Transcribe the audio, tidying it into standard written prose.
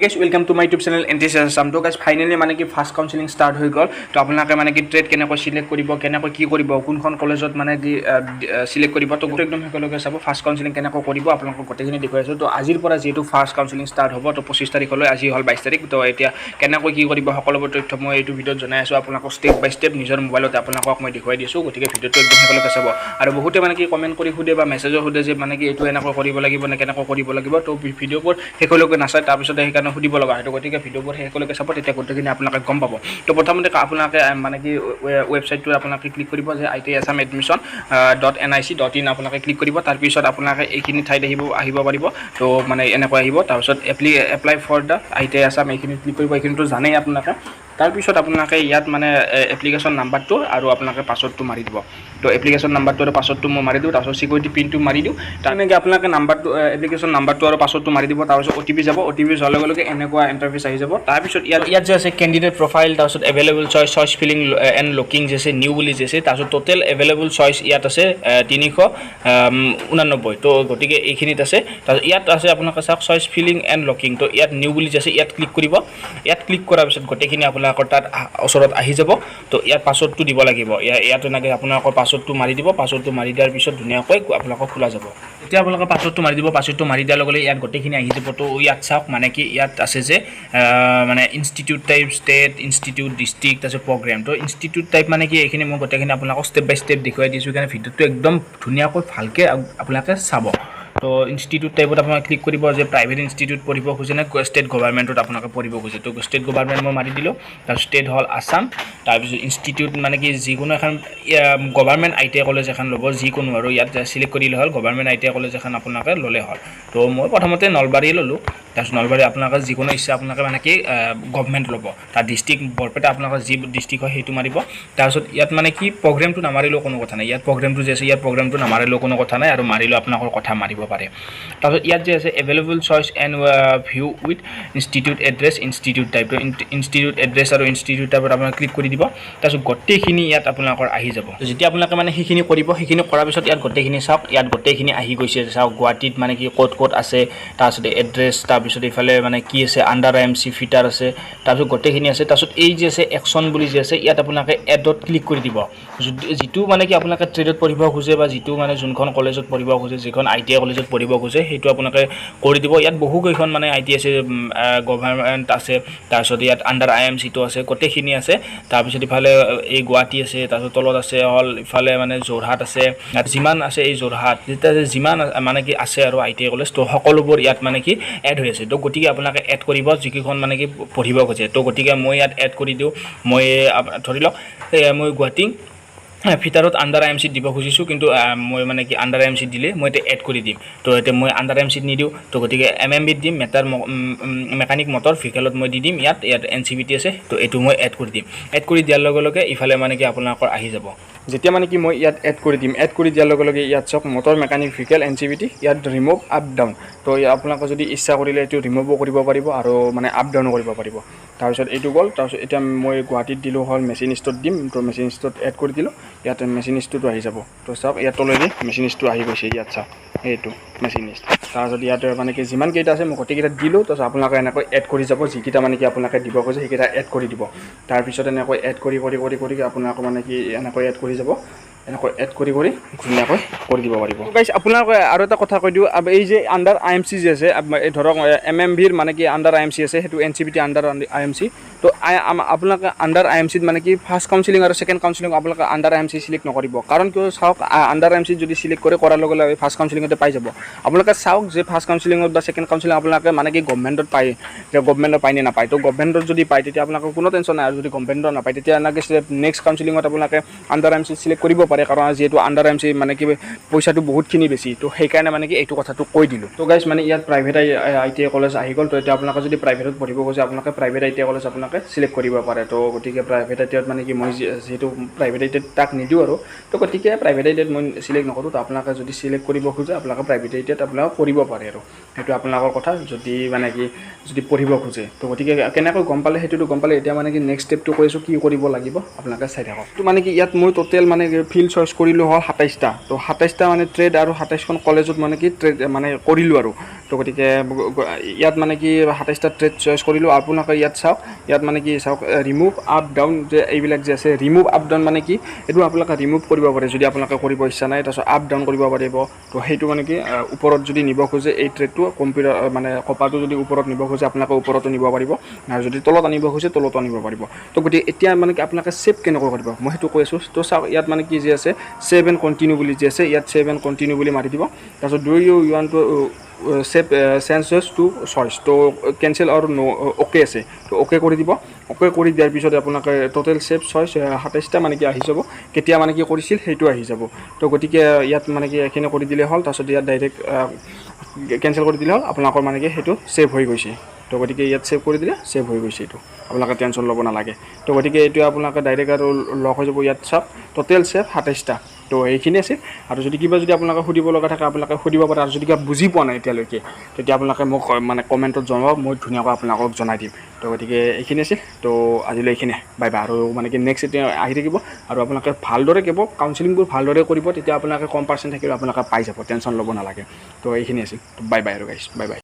guys, welcome to my YouTube channel NTCS Assam. So guys, finally মানে কি first counselling start হৈ গল। তো আপোনালোকে মানে কি ট্ৰেড কেনেকৈ সিলেক্ট কৰিব, কেনেকৈ কি কৰিব, কোনখন কলেজত মানে কি সিলেক্ট কৰিব, তো একদম সকলোকে চাব। ফাৰ্স্ট কাউন্সেলিং কেনেকৈ কৰিব আপোনালোকক গোটেইখিনি দেখুৱাই আছো। তো আজিৰ পৰা যেটো ফাৰ্স্ট কাউন্সেলিং স্টাৰ্ট হ'ব, তো 25 তাৰিখলৈ, আজি হল 22 তাৰিখ। তো এতিয়া কেনেকৈ কি কৰিব সকলোবোৰ তথ্য মই এইটো ভিডিঅ'ত জনাই আছো। আপোনালোকক স্টেপ বাই স্টেপ নিজৰ মোবাইলতে আপোনালোকক মই দেখুৱাই দিছো। গতিকে ভিডিঅ'টো একদম সকলোকে চাব। আৰু বহুতে মানে কি কমেন্ট কৰি সুধে বা মেছেজৰ সুধে যে মানে কি এইটো এনেকৈ কৰিব লাগিব নে কেনেকৈ কৰিব লাগিব। তো ভিডিঅ'বোৰ সকলোকে নাচায়, তাৰ পিছত সেইকাৰণে সুধিব লগা হয়। তো গতিকে ভিডিঅ'বোৰ সকলোকে চাব, তেতিয়া গোটেইখিনি আপোনালোকে গম পাব। তো প্ৰথমতে আপোনালোকে মানে কি ৱেবছাইটটো আপোনালোকে ক্লিক কৰিব যে ITI Assam admission.nic.in আপোনালোকে ক্লিক কৰিব। তাৰ পিছত আপোনালোকে এইখিনি ঠাইত আহিব পাৰিব। তো মানে এনেকৈ আহিব। তাৰ পিছত apply for the ITI Assam এইখিনি ক্লিক কৰিব। এইখিনিটো জানেই আপোনালোকে। তাৰ পিছত আপোনালোকে ইয়াত মানে এপ্লিকেশ্যন নাম্বাৰটো আৰু আপোনালোকে পাছৱৰ্ডটো মাৰি দিব। তো এপ্লিকেশ্যন নাম্বাৰটো আৰু পাছৱৰ্ডটো মই মাৰি দিওঁ। তাৰপিছত সিকিউৰিটি পিনটো মাৰি দিওঁ। তেনেকৈ আপোনালোকে নাম্বাৰটো এপ্লিকেশ্যন নাম্বাৰটো আৰু পাছৱৰ্ডটো মাৰি দিব। তাৰপিছত OTP যাব। OTP যোৱাৰ লগে লগে এনেকুৱা ইণ্টাৰফেচ আহি যাব। তাৰপিছত ইয়াত যে আছে কেণ্ডিডেট প্ৰফাইল, তাৰপিছত available choice filling and locking যে আছে নিউ বুলি যে আছে। তাৰপিছত টোটেল এভেইলেবল চইচ ইয়াত আছে 389। তো গতিকে এইখিনিত আছে। তাৰপিছত ইয়াত আছে আপোনালোকে চাওক চইচ ফিলিং এণ্ড লকিং। তো ইয়াত নিউ বুলি যে আছে ইয়াত ক্লিক কৰিব। ইয়াত ক্লিক কৰাৰ পিছত গোটেইখিনি আপোনালোকৰ তাত ওচৰত আহি যাব। তো ইয়াত পাছৱৰ্ডটো দিব লাগিব। ইয়াত এনেকৈ আপোনালোকৰ পাছৱৰ্ডটো মাৰি দিব। পাছৱৰ্ডটো মাৰি দিয়াৰ পিছত ধুনীয়াকৈ আপোনালোকক খোলা যাব। এতিয়া আপোনালোকে পাছৱৰ্ডটো মাৰি দিব। পাছৱৰ্ডটো মাৰি দিয়াৰ লগে লগে ইয়াত গোটেইখিনি আহি যাব। তো ইয়াত চাওক মানে কি ইয়াত আছে যে মানে institute type, state, institute, district, তাৰপিছত প্ৰগ্ৰেম। তো ইনষ্টিটিউট টাইপ মানে কি এইখিনি মই গোটেইখিনি আপোনালোকক ষ্টেপ বাই ষ্টেপ দেখুৱাই দিছোঁ কাৰণে ভিডিঅ'টো একদম ধুনীয়াকৈ ভালকৈ আপোনালোকে চাব। তো ইনষ্টিটিউট টাইপত আপোনালোকে ক্লিক কৰিব যে প্ৰাইভেট ইনষ্টিটিউট পঢ়িব খোজে নে ষ্টেট গভৰ্ণমেণ্টত আপোনালোকে পঢ়িব খোজে। তো ষ্টেট গভৰ্ণমেণ্ট মই মাৰি দিলোঁ। তাৰপিছত ষ্টেট হ'ল আছাম। তাৰপিছত ইনষ্টিটিউট মানে কি যিকোনো এখন গভৰ্ণমেণ্ট ITI কলেজ এখন ল'ব, যিকোনো আৰু ইয়াত চিলেক্ট কৰিলে হ'ল গভৰ্ণমেণ্ট ITI কলেজ এখন আপোনালোকে ল'লে হ'ল। তো মই প্ৰথমতে নলবাৰী ল'লোঁ। তাৰপিছত নলবাৰী আপোনালোকে যিকোনো ইচ্ছা আপোনালোকে মানে কি গভৰ্ণমেণ্ট ল'ব। তাৰ ডিষ্ট্ৰিক্ট বৰপেটা আপোনালোকৰ যি ডিষ্ট্ৰিক্ট হয় সেইটো মাৰিব। তাৰপিছত ইয়াত মানে কি প্ৰগ্ৰেমটো নামাৰিলেও কোনো কথা নাই। ইয়াত প্ৰগ্ৰেমটো যে আছে ইয়াত প্ৰগ্ৰেমটো নামাৰিলেও কোনো কথা নাই, আৰু মাৰিলেও আপোনালোকৰ কথা মাৰিব পাৰে। তাৰপিছত ইয়াত যে আছে available choice and view with institute address, institute type. তো ইনষ্টিটিউট এড্ৰেছ আৰু ইনষ্টিটিউট টাইপত আপোনালোকে ক্লিক কৰি দিব। তাৰপিছত গোটেইখিনি ইয়াত আপোনালোকৰ আহি যাব। যেতিয়া আপোনালোকে মানে সেইখিনি কৰিব, সেইখিনি কৰাৰ পিছত ইয়াত গোটেইখিনি চাওক, ইয়াত গোটেইখিনি আহি গৈছে। চাওক গুৱাহাটীত মানে কি ক'ত আছে, তাৰপিছত এড্ৰেছ, তাৰপিছত এইফালে মানে কি আছে আণ্ডাৰ IMC ফিটাৰ আছে, তাৰপিছত গোটেইখিনি আছে। তাৰপিছত এই যে আছে একশ্যন বুলি যে আছে ইয়াত আপোনালোকে এডত ক্লিক কৰি দিব। যিটো মানে কি আপোনালোকে ট্ৰেডত পঢ়িব খোজে বা যিটো মানে যোনখন কলেজত পঢ়িব খোজে, যিখন ITI কলেজত পঢ়িব খোজে সেইটো আপোনালোকে কৰি দিব। ইয়াত বহুকেইখন মানে ITI আছে, গভৰ্ণমেণ্ট আছে, তাৰপিছত ইয়াত আণ্ডাৰ IMCটো আছে, গোটেইখিনি আছে। তাৰপিছত ইফালে এই গুৱাহাটী আছে, তাৰপিছত তলত আছে হ'ল ইফালে মানে যোৰহাট আছে, যিমান আছে এই যোৰহাট যেতিয়া যিমান মানে কি আছে আৰু ITI কলেজ, তো সকলোবোৰ ইয়াত মানে কি এড হৈ আছে। তো গতিকে আপোনালোকে এড কৰিব যিকেইখন মানে কি পঢ়িব খোজে। তো গতিকে মই ইয়াত এড কৰি দিওঁ। মই ধৰি লওক মই গুৱাহাটী ফিটাৰত আণ্ডাৰ IMC দিব খুজিছোঁ, কিন্তু মই মানে কি আণ্ডাৰ IMC দিলে মই এতিয়া এড কৰি দিম। তো এতিয়া মই আণ্ডাৰ IMC নিদিওঁ। তো গতিকে MMBত দিম, মেকানিক মটৰ ভেহিকেলত মই দি দিম। ইয়াত NCVT আছে, তো এইটো মই এড কৰি দিম। এড কৰি দিয়াৰ লগে লগে ইফালে মানে কি আপোনালোকৰ আহি যাব। যেতিয়া মানে কি মই ইয়াত এড কৰি দিম, এড কৰি দিয়াৰ লগে লগে ইয়াত চাওক মটৰ মেকানিক ভেহিকেল NCVT, ইয়াত ৰিমুভ আপ ডাউন। তো আপোনালোকে যদি ইচ্ছা কৰিলে এইটো ৰিমুভো কৰিব পাৰিব আৰু মানে আপ ডাউনো কৰিব পাৰিব। তাৰপিছত এইটো গ'ল। তাৰপিছত এতিয়া মই গুৱাহাটীত দিলোঁ হ'ল মেচিনিষ্টত দিম। তো মেচিনিষ্টত এড কৰি দিলোঁ। ইয়াত মেচিনিষ্টটো আহি যাব। তো চাওক ইয়াত তলেদি মেচিনিষ্টটো আহি গৈছে। ইয়াত চাওক এইটো মেচিনিষ্ট। তাৰপিছত ইয়াত মানে কি যিমান কেইটা আছে মই গোটেইকেইটা দিলোঁ। তাৰপিছত আপোনালোকে এনেকৈ এড কৰি যাব, যিকেইটা মানে কি আপোনালোকে দিব খোজে সেইকেইটা এড কৰি দিব। তাৰপিছত এনেকৈ এড কৰি আপোনালোকে মানে কি এনেকৈ এড কৰি যাব। এনেকৈ এড কৰি ধুনীয়াকৈ কৰি দিব পাৰিব। গাইজ আপোনালোকে আৰু এটা কথা কৈ দিওঁ, এই যে আণ্ডাৰ IMC যে আছে, ধৰক MMBৰ মানে কি আণ্ডাৰ IMC আছে, সেইটো NCVT আণ্ডাৰ IMC। তো আপোনালোকে আণ্ডাৰ IMCত মানে কি ফাৰ্ষ্ট কাউন্সেলিং আৰু ছেকেণ্ড কাউন্সেলিং আপোনালোকে আণ্ডাৰ IMC চিলেক্ট নকৰিব। কাৰণ কিয় চাওক আণ্ডাৰ IMC যদি চিলেক্ট কৰাৰ লগে লগে ফাৰ্ষ্ট কাউন্সেলিঙতে পাই যাব। আপোনালোকে চাওক যে ফাৰ্ষ্ট কাউন্সেলিঙত বা ছেকেণ্ড কাউন্সেলিং আপোনালোকে মানে কি গভৰ্ণমেণ্টত পায়, যে গভৰ্ণমেণ্টত পায় নে নাপায়। তো গভৰ্ণমেণ্টত যদি পায় তেতিয়া আপোনালোকৰ কোনো টেনশ্যন নাই। আৰু যদি গভৰ্ণমেণ্টত নাপায় তেতিয়া এনেকৈ নেক্সট কাউন্সেলিঙত আপোনালোকে আণ্ডাৰ IMC চিলেক্ট কৰিব পাৰে। কাৰণ যিহেতু আণ্ডাৰ IMC মানে কি পইচাটো বহুতখিনি বেছি। তো সেইকাৰণে মানে কি এইটো কথাটো কৈ দিলোঁ। তো গাইজ মানে ইয়াত প্ৰাইভেট ITI কলেজ আহি গ'ল। তো এতিয়া আপোনালোকে যদি প্ৰাইভেটত পঢ়িব খোজে আপোনালোকে প্ৰাইভেট ITI কলেজ আপোনালোকে চিলেক্ট কৰিব পাৰে। তো গতিকে প্ৰাইভেট ITIত মানে কি মই যিহেতু প্ৰাইভেট ITIত তাক নিদিওঁ আৰু, তো গতিকে প্ৰাইভেট ITIত মই চিলেক্ট নকৰোঁ। তো আপোনালোকে যদি চিলেক্ট কৰিব খোজে আপোনালোকে প্ৰাইভেট ITIত আপোনালোকে কৰিব পাৰে আৰু সেইটো আপোনালোকৰ কথা, যদি মানে কি যদি পঢ়িব খোজে। তো গতিকে কেনেকৈ গম পালে সেইটোতো গম পালে। এতিয়া মানে কি নেক্সট ষ্টেপটো কৈ আছোঁ কি কৰিব লাগিব আপোনালোকে চাই থাকক। তো মানে কি ইয়াত মই টোটেল মানে ফিল্ড চইচ কৰিলোঁ হ'ল 27টা তো 27টা মানে ট্ৰেড আৰু 27খন কলেজত মানে কি ট্ৰেড মানে কৰিলোঁ আৰু তো গতিকে ইয়াত মানে কি 27টা ট্ৰেড চইচ কৰিলোঁ আপোনালোকে ইয়াত চাওক ইয়াত মানে কি চাওক ৰিমুভ আপ ডাউন যে এইবিলাক যে আছে ৰিমুভ আপ ডাউন মানে কি এইটো আপোনালোকে ৰিমুভ কৰিব পাৰে যদি আপোনালোকে কৰিব ইচ্ছা নাই তাৰপিছত আপ ডাউন কৰিব পাৰিব তো সেইটো মানে কি ওপৰত যদি নিব খোজে এই ট্ৰেডটো কম্পিউটাৰ মানে কপাৰটো যদি ওপৰত নিব খোজে আপোনালোকে ওপৰতো নিব পাৰিব আৰু যদি তলত আনিব খোজে তলতো আনিব পাৰিব তো গতিকে এতিয়া মানে কি আপোনালোকে সেভ কেনেকৈ কৰিব মই সেইটো কৈ আছোঁ তো চাওক ইয়াত মানে কি যে আছে সেভ এণ্ড কণ্টিনিউ বুলি যে আছে ইয়াত সেভ এণ্ড কণ্টিনিউ বুলি মাৰি দিব তাৰপিছত do you want to save changes to choice তো কেঞ্চেল আৰু নো অ'কে আছে তো অ'কে কৰি দিব অ'কে কৰি দিয়াৰ পিছত আপোনালোকে টোটেল সেভ চইচ 27টা মানে কি আহি যাব কেতিয়া মানে কি কৰিছিল সেইটো আহি যাব তো গতিকে ইয়াত মানে কি এইখিনি কৰি দিলে হ'ল তাৰপিছত ইয়াত ডাইৰেক্ট কেঞ্চেল কৰি দিলে হ'ল আপোনালোকৰ মানে কি সেইটো সেভ হৈ গৈছে তো গতিকে ইয়াত সেভ কৰি দিলে সেভ হৈ গৈছে এইটো আপোনালোকে টেনশ্যন ল'ব নালাগে তো গতিকে এইটো আপোনালোকে ডাইৰেক্ট আৰু লক হৈ যাব ইয়াত চাওক টোটেল সেভ 27টা তো এইখিনি আছিল আৰু যদি কিবা যদি আপোনালোকে সুধিব লগা থাকে আপোনালোকে সুধিব পাৰে আৰু যদি কিবা বুজি পোৱা নাই এতিয়ালৈকে তেতিয়া আপোনালোকে মোক মানে কমেণ্টত জনাওক মই ধুনীয়াকৈ আপোনালোকক জনাই দিম তো গতিকে এইখিনি আছিল তো আজিলৈ এইখিনিয়ে বাই বাই আৰু মানে কি নেক্সট এতিয়া আহি থাকিব আৰু আপোনালোকে ভালদৰে কেৱল কাউন্সেলিংবোৰ ভালদৰে কৰিব তেতিয়া আপোনালোকে কম পাৰ্চেণ্ট থাকিলে আপোনালোকে পাই যাব টেনশ্যন ল'ব নালাগে তো এইখিনি আছিল বাই বাই আৰু গাইছ বাই বাই